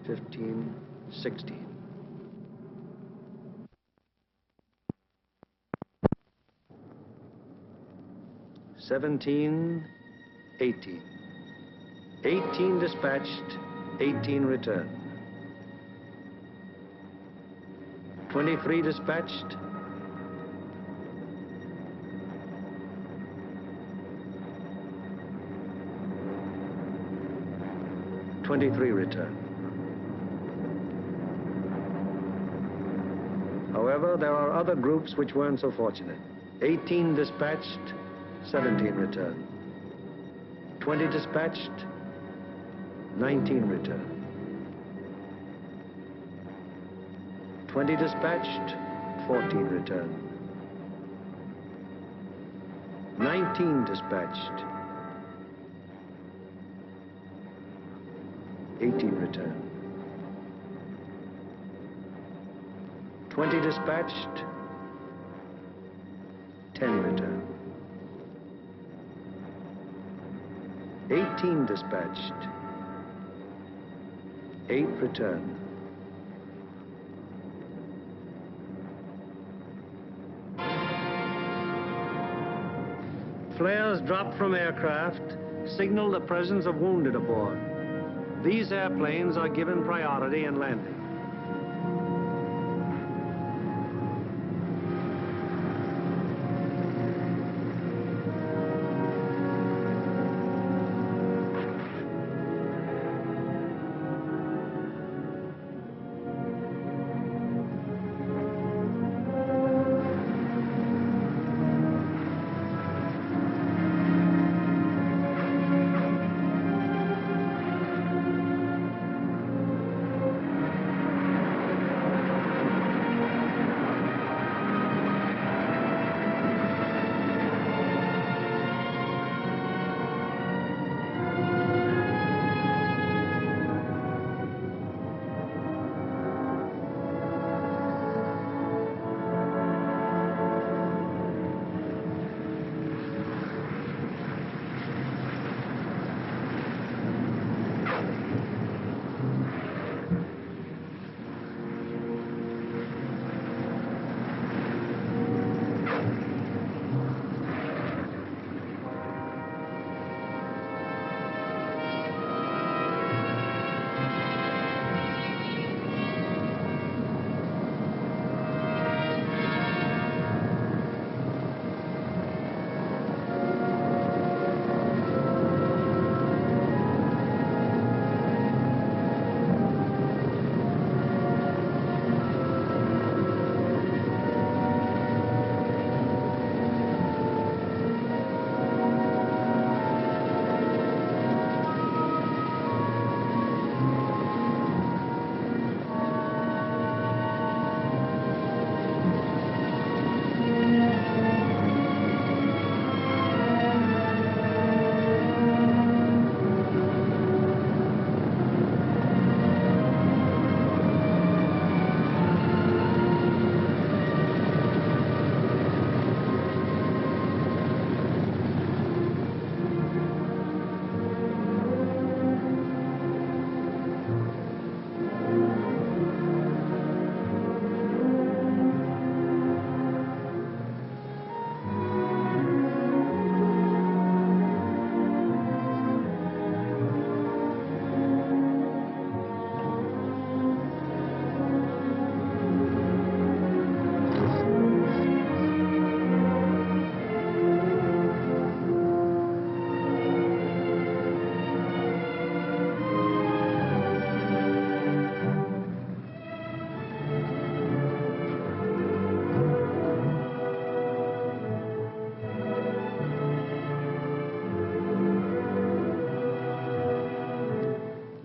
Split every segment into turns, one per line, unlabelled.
15, 16. $17, 18. 18 dispatched, 18 returned. 23 dispatched. 23 returned. However, there are other groups which weren't so fortunate. 18 dispatched, 17 returned. 20 dispatched, 19 returned. 20 dispatched, 14 returned. 19 dispatched, 18 returned. 20 dispatched, 10 returned. 18 dispatched, 8 returned. Flares dropped from aircraft signal the presence of wounded aboard. These airplanes are given priority in landing.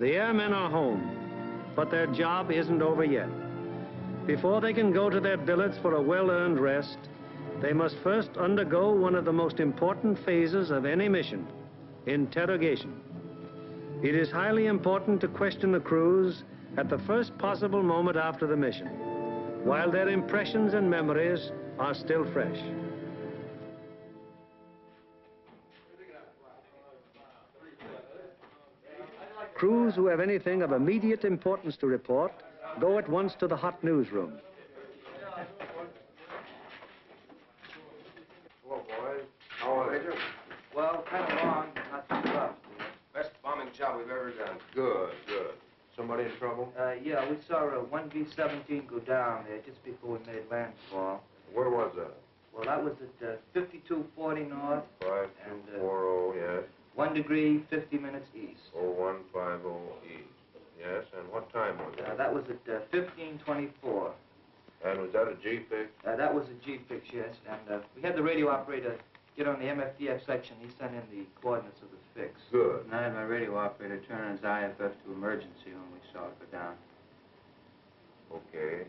The airmen are home, but their job isn't over yet. Before they can go to their billets for a well-earned rest, they must first undergo one of the most important phases of any mission, interrogation. It is highly important to question the crews at the first possible moment after the mission, while their impressions and memories are still fresh. crews who have anything of immediate importance to report go at once to the hot newsroom.
Hello, boys. How are you?
Well, kind of long, not too tough.
Best bombing job we've ever done. Good, good. Somebody in trouble?
Yeah, we saw a 1B-17 go down there just before we made landfall.
Where was that?
Well, that was at 5240 north.
5240, yes.
1 degree, 50 minutes east.
0150 east. Yes, and what time was that?
That was at 1524.
And was that a G-fix?
That was a G-fix, yes. And we had the radio operator get on the MFDF section. He sent in the coordinates of the fix.
Good.
And I had my radio operator turn his IFF to emergency when we saw it go down.
Okay.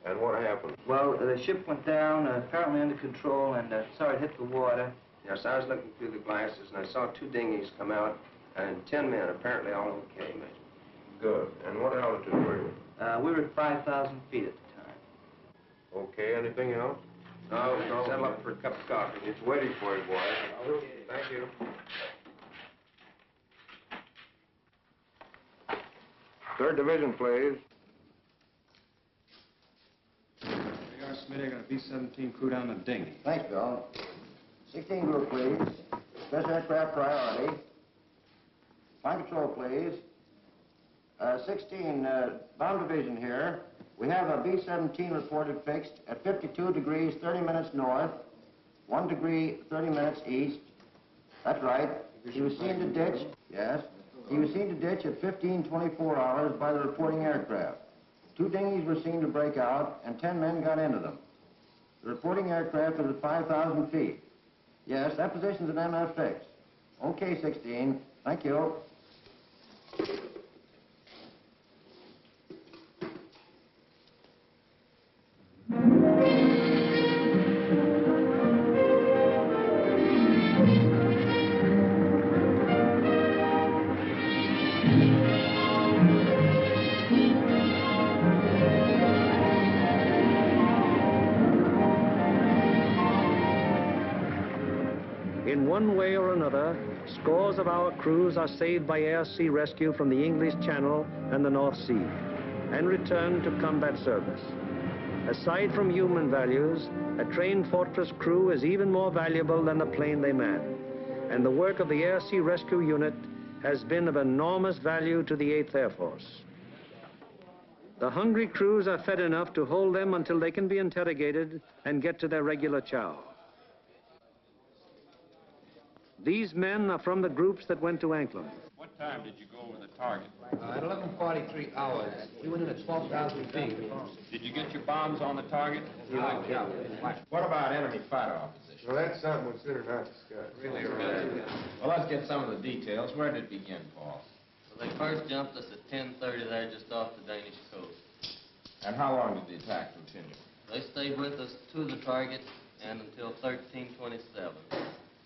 And what happened?
Well, the ship went down, apparently under control, and saw it hit the water.
Yes, I was looking through the glasses, and I saw 2 dinghies come out, and 10 men, apparently all okay.
Good. And what altitude were you?
We were at 5,000 feet at the time.
Okay, anything else?
No, settle up for a cup of coffee.
It's waiting for you, boys.
Okay.
Thank you. Third division, please.
They are, Smitty. I got a B-17 crew down the dinghy.
Thanks, Bill. 16 group, please. Special aircraft priority. Flight control, please. 16, bomb division here. We have a B-17 reported fixed at 52 degrees, 30 minutes north, 1 degree, 30 minutes east. That's right. He was seen to ditch, yes. He was seen to ditch at 15:24 hours by the reporting aircraft. 2 dinghies were seen to break out, and 10 men got into them. The reporting aircraft was at 5,000 feet. Yes, that position's an MF fix. Okay, 16. Thank you.
In one way or another, scores of our crews are saved by air-sea rescue from the English Channel and the North Sea and returned to combat service. Aside from human values, a trained fortress crew is even more valuable than the plane they man, and the work of the air-sea rescue unit has been of enormous value to the 8th Air Force. The hungry crews are fed enough to hold them until they can be interrogated and get to their regular chow. These men are from the groups that went to Anklam.
What time did you go over the target?
At 11:43 hours. We went in at 12,000 feet.
Did you get your bombs on the target?
Yeah.
What about enemy fighter opposition?
Well, that's something we should not discuss.
Really?
Well, let's get some of the details. Where did it begin, Paul?
Well, they first jumped us at 10:30 there just off the Danish coast.
And how long did the attack continue?
They stayed with us to the target and until 13:27.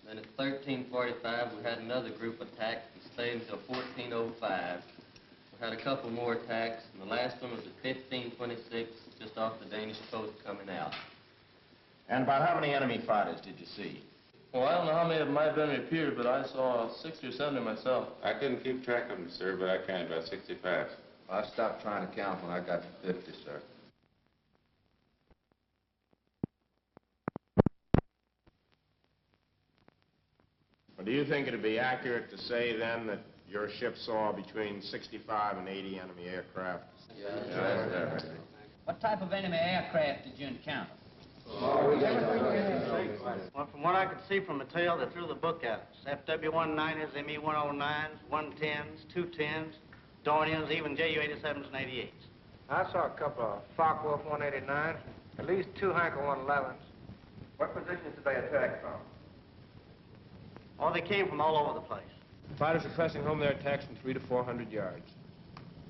Then at 13:45, we had another group attack and stayed until 14:05. We had a couple more attacks, and the last one was at 15:26, just off the Danish coast coming out.
And about how many enemy fighters did you see?
Well, I don't know how many of them might have been repeated, but I saw 60 or 70 myself.
I couldn't keep track of them, sir, but I counted about 65.
I stopped trying to count when I got to 50, sir.
Well, do you think it'd be accurate to say, then, that your ship saw between 65 and 80 enemy aircraft?
Yeah.
What type of enemy aircraft did you encounter?
Well, from what I could see from the tail, they threw the book at us. FW-19s, ME-109s, 110s, 210s, Dorniers, even JU-87s and 88s.
I saw a couple of Focke-Wulf 189s, at least 2 Heinkel 111s.
What positions did they attack from?
Oh, they came from all over the place.
Fighters are pressing home their attacks from 300 to 400 yards.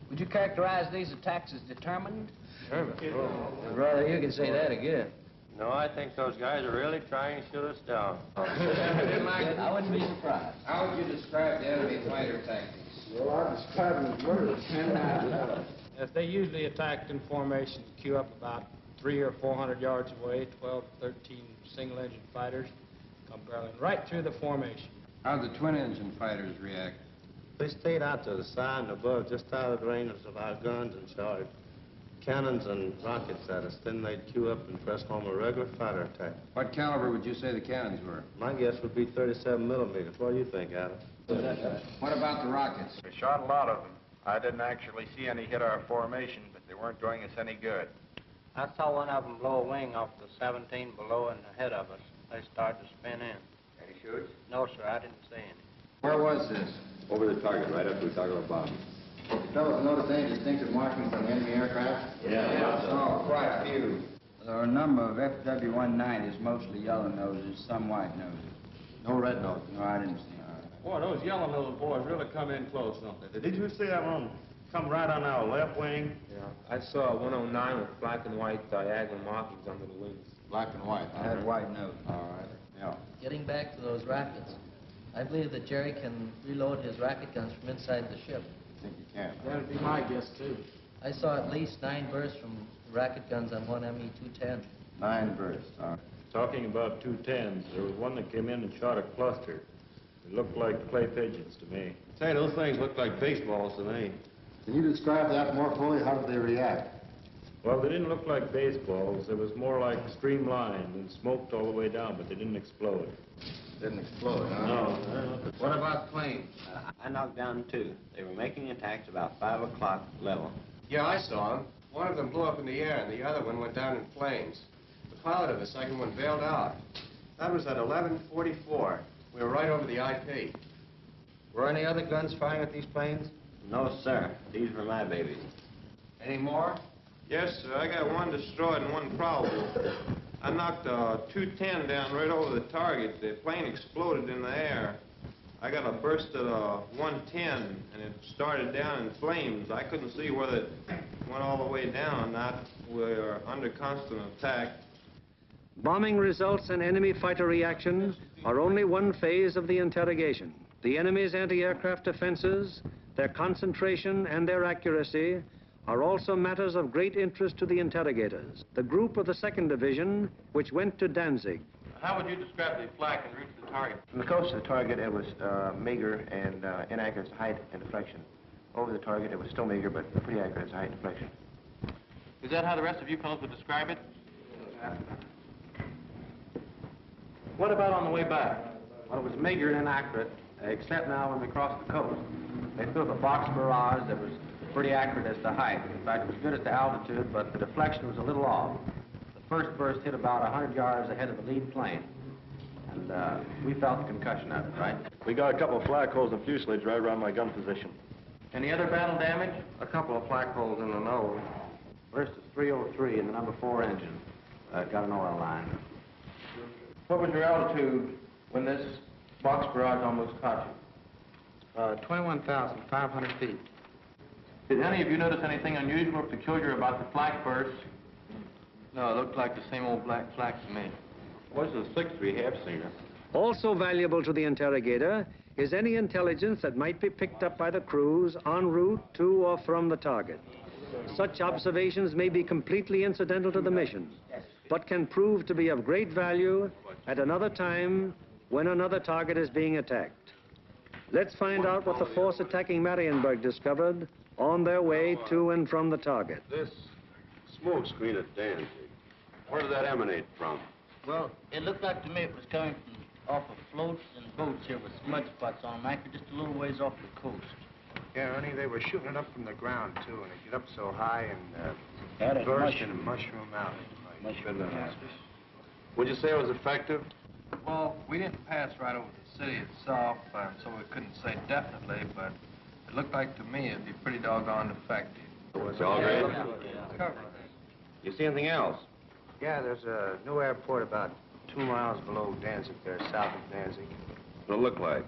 Would you characterize these attacks as determined?
Determined?
I'd rather you could say that again.
No, I think those guys are really trying to shoot us down.
I wouldn't be surprised.
How would you describe the enemy fighter tactics?
Well, I describe them as murderous.
Yes, they usually attacked in formation, queue up about 300 or 400 yards away, 12 to 13 single-engine fighters come barreling right through the formation.
How'd the twin-engine fighters react?
They stayed out to the side and above, just out of the range of our guns, and shot cannons and rockets at us. Then they'd queue up and press home a regular fighter attack.
What caliber would you say the cannons were?
My guess would be 37 millimeters. What do you think, Adam?
What about the rockets?
We shot a lot of them. I didn't actually see any hit our formation, but they weren't doing us any good.
I saw one of them blow a wing off the 17 below and ahead of us. They started to spin in.
Any shoots?
No, sir, I didn't see any.
Where was this?
Over the target, right after we talked about bombs.
Fellows notice any distinctive markings on the enemy aircraft?
Yeah. Oh, quite a few.
There are a number of FW-190s, mostly yellow noses, some white noses.
No red nose.
No, I didn't see them.
Boy, those yellow-nosed boys really come in close, don't they? Did you see that one come right on our left wing?
Yeah, I saw 109 with black and white diagonal markings under the wings.
Black and white.
I had white nose.
All right. Yeah.
Getting back to those rockets, I believe that Jerry can reload his rocket guns from inside the ship.
I think you can.
That'd be my guess, too.
I saw at least 9 bursts from rocket guns on one ME-210.
9 bursts. All right.
Talking about 210s, there was one that came in and shot a cluster. It looked like clay pigeons to me.
Say, those things look like baseballs to me.
Can you describe that more fully? How did they react?
Well, they didn't look like baseballs. It was more like streamlined and smoked all the way down, but they didn't explode.
Didn't explode, huh?
No.
What about planes?
I knocked down 2. They were making attacks about 5 o'clock level.
Yeah, I saw them. One of them blew up in the air, and the other one went down in flames. The pilot of the second one bailed out. That was at 11:44. We were right over the IP.
Were any other guns firing at these planes?
No, sir. These were my babies.
Any more?
Yes, sir. I got one destroyed and one probable. I knocked a 210 down right over the target. The plane exploded in the air. I got a burst at a 110, and it started down in flames. I couldn't see whether it went all the way down or not. We were under constant attack.
Bombing results and enemy fighter reaction are only one phase of the interrogation. The enemy's anti-aircraft defenses, their concentration and their accuracy are also matters of great interest to the interrogators. The group of the 2nd Division, which went to Danzig.
How would you describe the flak en route to the target?
From the coast to the target, it was meager and inaccurate as height and deflection. Over the target, it was still meager, but pretty accurate as height and deflection.
Is that how the rest of you fellows would describe it?
What about on the way back? Well, it was meager and inaccurate, except now when we crossed the coast. They threw up a box barrage that was pretty accurate as to height. In fact, it was good as to altitude, but the deflection was a little off. The first burst hit about 100 yards ahead of the lead plane, and we felt the concussion of it, right?
We got a couple of flak holes in fuselage right around my gun position.
Any other battle damage?
A couple of flak holes in the nose.
Burst is 303 in the number 4 engine. Got an oil line.
What was your altitude when this box barrage almost caught you?
21,500 feet.
Did any of you notice anything unusual or peculiar about the flak bursts?
No, it looked like the same old black flak to me.
What's the 6th we have seen?
Also valuable to the interrogator is any intelligence that might be picked up by the crews en route to or from the target. Such observations may be completely incidental to the mission, but can prove to be of great value at another time when another target is being attacked. Let's find out what the force attacking Marienburg discovered on their way to and from the target.
This smoke screen at Danzig, where did that emanate from?
Well, it looked like to me it was coming from off of floats and boats here with smudge spots on them, anchored just a little ways off the coast.
Yeah, Ernie, they were shooting it up from the ground, too, and it get up so high and
That
burst and mushroom out.
Would you say it was effective?
Well, we didn't pass right over the city itself, so we couldn't say definitely, but it looked like to me it'd be pretty doggone effective.
Belgrade?
You see anything else? Yeah, there's a new airport about 2 miles below Danzig there, south of Danzig.
What'd it look like?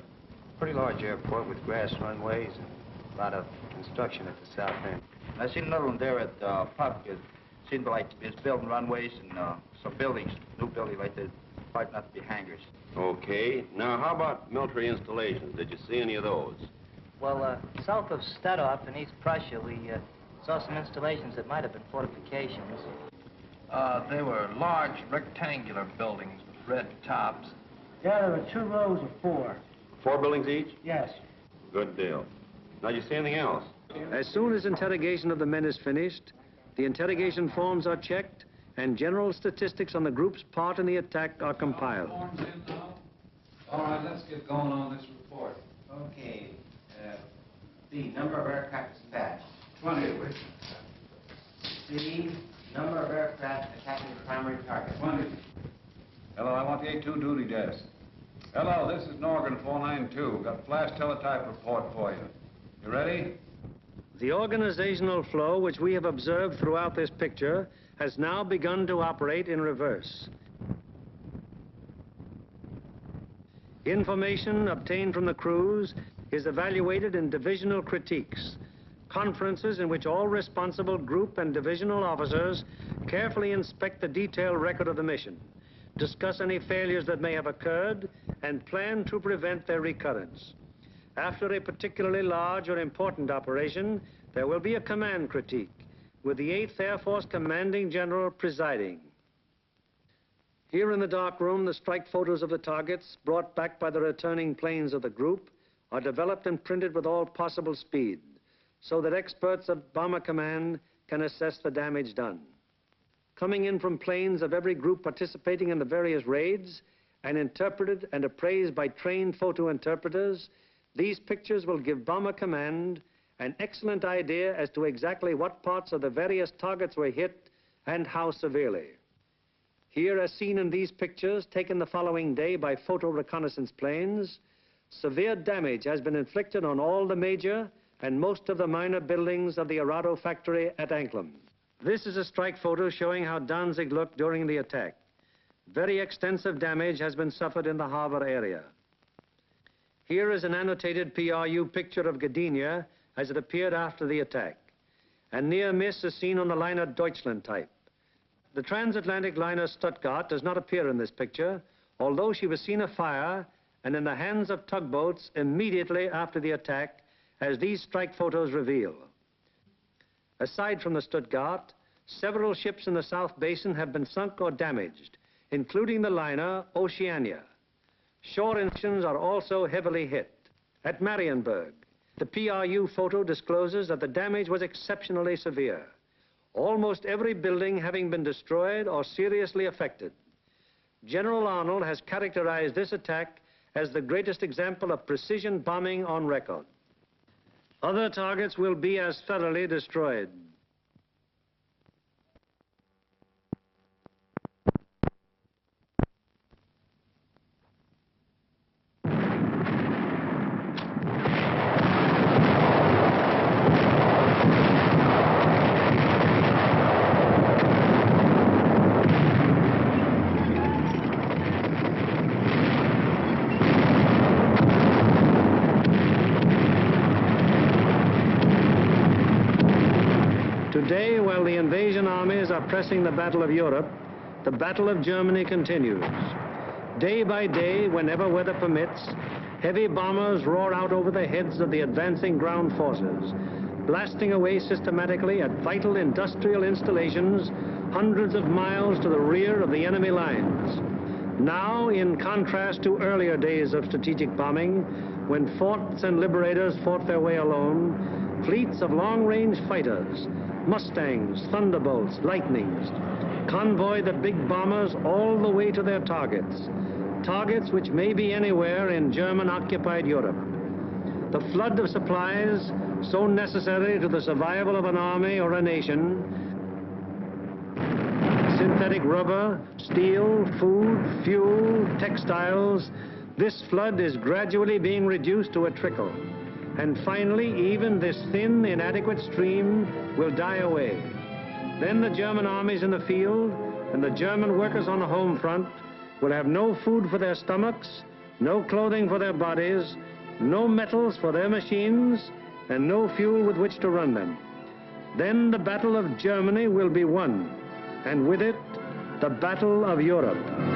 Pretty large airport with grass runways and a lot of construction at the south end.
I seen another one there at Puck. It seemed like it's building runways and some buildings, new building like that, might not be hangars.
Okay. Now, how about military installations? Did you see any of those?
Well, south of Stadtdorf in East Prussia, we saw some installations that might have been fortifications.
They were large rectangular buildings with red tops.
Yeah, there were 2 rows of 4.
4 buildings each?
Yes.
Good deal. Now, you see anything else?
As soon as interrogation of the men is finished, the interrogation forms are checked and general statistics on the group's part in the attack are compiled.
All right, let's get going on this report.
Okay. B, number of aircraft dispatched.
20.
C, number of aircraft attacking the primary target.
20. Hello, I want the A2 duty desk. Hello, this is Norgan 492. Got flash teletype report for you. You ready?
The organizational flow which we have observed throughout this picture has now begun to operate in reverse. Information obtained from the crews is evaluated in divisional critiques, conferences in which all responsible group and divisional officers carefully inspect the detailed record of the mission, discuss any failures that may have occurred, and plan to prevent their recurrence. After a particularly large or important operation, there will be a command critique, with the 8th Air Force Commanding General presiding. Here in the dark room, the strike photos of the targets brought back by the returning planes of the group are developed and printed with all possible speed, so that experts of Bomber Command can assess the damage done. Coming in from planes of every group participating in the various raids and interpreted and appraised by trained photo interpreters, these pictures will give Bomber Command an excellent idea as to exactly what parts of the various targets were hit and how severely. Here, as seen in these pictures taken the following day by photo reconnaissance planes, severe damage has been inflicted on all the major and most of the minor buildings of the Arado factory at Anklam. This is a strike photo showing how Danzig looked during the attack. Very extensive damage has been suffered in the harbor area. Here is an annotated PRU picture of Gdynia as it appeared after the attack. A near miss is seen on the liner Deutschland type. The transatlantic liner Stuttgart does not appear in this picture, although she was seen afire and in the hands of tugboats immediately after the attack, as these strike photos reveal. Aside from the Stuttgart, several ships in the South Basin have been sunk or damaged, including the liner Oceania. Shore engines are also heavily hit. At Marienburg, the PRU photo discloses that the damage was exceptionally severe, almost every building having been destroyed or seriously affected. General Arnold has characterized this attack as the greatest example of precision bombing on record. Other targets will be as thoroughly destroyed. Today, while the invasion armies are pressing the Battle of Europe, the Battle of Germany continues. Day by day, whenever weather permits, heavy bombers roar out over the heads of the advancing ground forces, blasting away systematically at vital industrial installations hundreds of miles to the rear of the enemy lines. Now, in contrast to earlier days of strategic bombing, when forts and liberators fought their way alone, fleets of long-range fighters, Mustangs, Thunderbolts, Lightnings, convoy the big bombers all the way to their targets, targets which may be anywhere in German-occupied Europe. The flood of supplies, so necessary to the survival of an army or a nation, synthetic rubber, steel, food, fuel, textiles, this flood is gradually being reduced to a trickle. And finally, even this thin, inadequate stream will die away. Then the German armies in the field and the German workers on the home front will have no food for their stomachs, no clothing for their bodies, no metals for their machines, and no fuel with which to run them. Then the Battle of Germany will be won, and with it, the Battle of Europe.